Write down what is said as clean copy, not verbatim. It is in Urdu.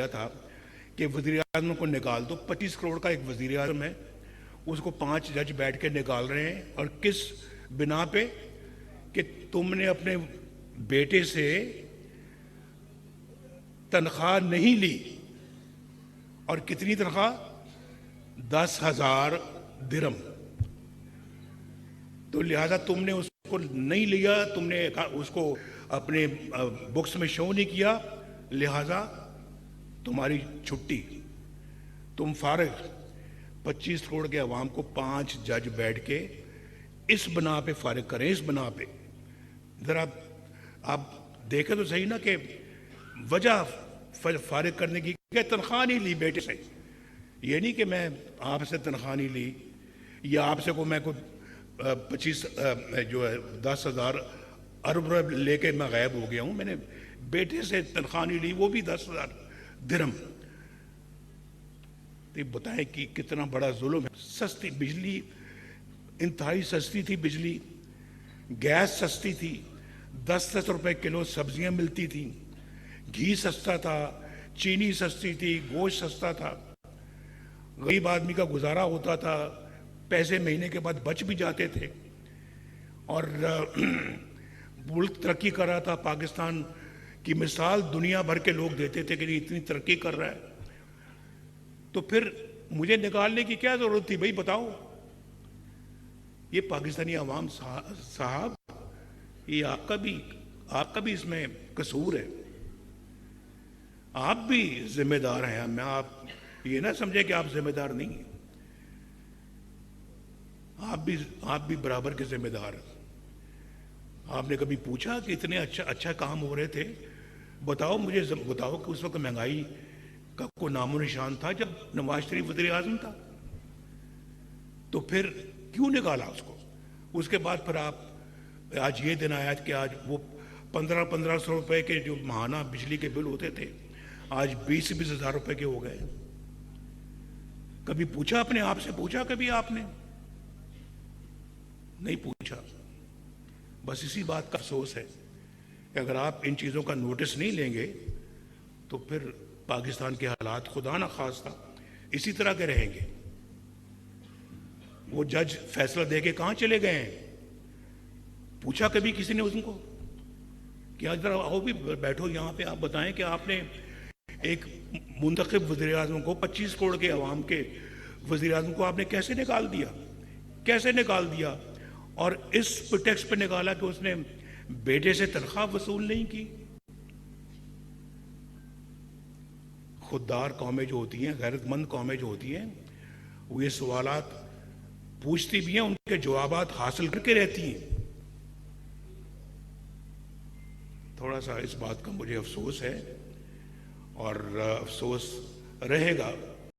تھا کہ وزیر اعظم کو نکال دو. 25 کروڑ کا ایک وزیر اعظم ہے, اس کو 5 جج بیٹھ کے نکال رہے ہیں. اور کس بنا پہ؟ کہ تم نے اپنے بیٹے سے تنخواہ نہیں لی. اور کتنی تنخواہ؟ 10,000 درم. تو لہذا تم نے اس کو نہیں لیا, تم نے اس کو اپنے بکس میں شو نہیں کیا, لہذا تمہاری چھٹی, تم فارغ. 25 کروڑ کے عوام کو 5 جج بیٹھ کے اس بنا پہ فارغ کریں. اس بنا پہ ذرا آپ دیکھیں تو صحیح نا کہ وجہ فارغ کرنے کی کہ تنخواہ نہیں لی بیٹے سے. یہ نہیں کہ میں آپ سے تنخواہ نہیں لی, یا آپ سے میں کوئی 10,000 ارب روپے لے کے میں غائب ہو گیا ہوں. میں نے بیٹے سے تنخواہ نہیں لی, وہ بھی 10,000 درم. تو بتائیں کہ کتنا بڑا ظلم ہے. سستی بجلی, انتہائی سستی تھی بجلی, گیس سستی تھی, 10 روپے کلو سبزیاں ملتی تھیں, گھی سستا تھا, چینی سستی تھی, گوشت سستا تھا, غریب آدمی کا گزارا ہوتا تھا, پیسے مہینے کے بعد بچ بھی جاتے تھے. اور ملک ترقی کر رہا تھا. پاکستان کی مثال دنیا بھر کے لوگ دیتے تھے کہ یہ اتنی ترقی کر رہا ہے. تو پھر مجھے نکالنے کی کیا ضرورت تھی بھائی, بتاؤ. یہ پاکستانی عوام صاحب, یہ آپ کا بھی اس میں قصور ہے. آپ بھی ذمہ دار ہیں. میں آپ یہ نہ سمجھے کہ آپ ذمہ دار نہیں ہیں. آپ بھی برابر کے ذمہ دار ہیں. آپ نے کبھی پوچھا کہ اتنے اچھا کام ہو رہے تھے؟ مجھے بتاؤ کہ اس وقت مہنگائی کا کوئی نام و نشان تھا جب نواز شریف وزیر اعظم تھا؟ تو پھر کیوں نکالا اس کو؟ اس کے بعد پھر آپ آج یہ دن آیا کہ آج وہ 1500 روپے کے جو ماہانہ بجلی کے بل ہوتے تھے آج 20 ہزار روپے کے ہو گئے. کبھی پوچھا اپنے آپ سے؟ پوچھا کبھی آپ نے؟ نہیں پوچھا. بس اسی بات کا افسوس ہے کہ اگر آپ ان چیزوں کا نوٹس نہیں لیں گے تو پھر پاکستان کے حالات خدا نہ خواستہ اسی طرح کے رہیں گے. وہ جج فیصلہ دے کے کہاں چلے گئے ہیں؟ پوچھا کبھی کسی نے ان کو کہ ذرا آؤ بھی بیٹھو یہاں پہ, آپ بتائیں کہ آپ نے ایک منتخب وزیر اعظم کو 25 کروڑ کے عوام کے وزیر اعظم کو آپ نے کیسے نکال دیا؟ کیسے نکال دیا؟ اور اس پریٹیکسٹ پہ نکالا کہ اس نے بیٹے سے تنخواہ وصول نہیں کی. خوددار قومیں جو ہوتی ہیں, غیرت مند قومیں جو ہوتی ہیں, وہ یہ سوالات پوچھتی بھی ہیں, ان کے جوابات حاصل کر کے رہتی ہیں. تھوڑا سا اس بات کا مجھے افسوس ہے اور افسوس رہے گا.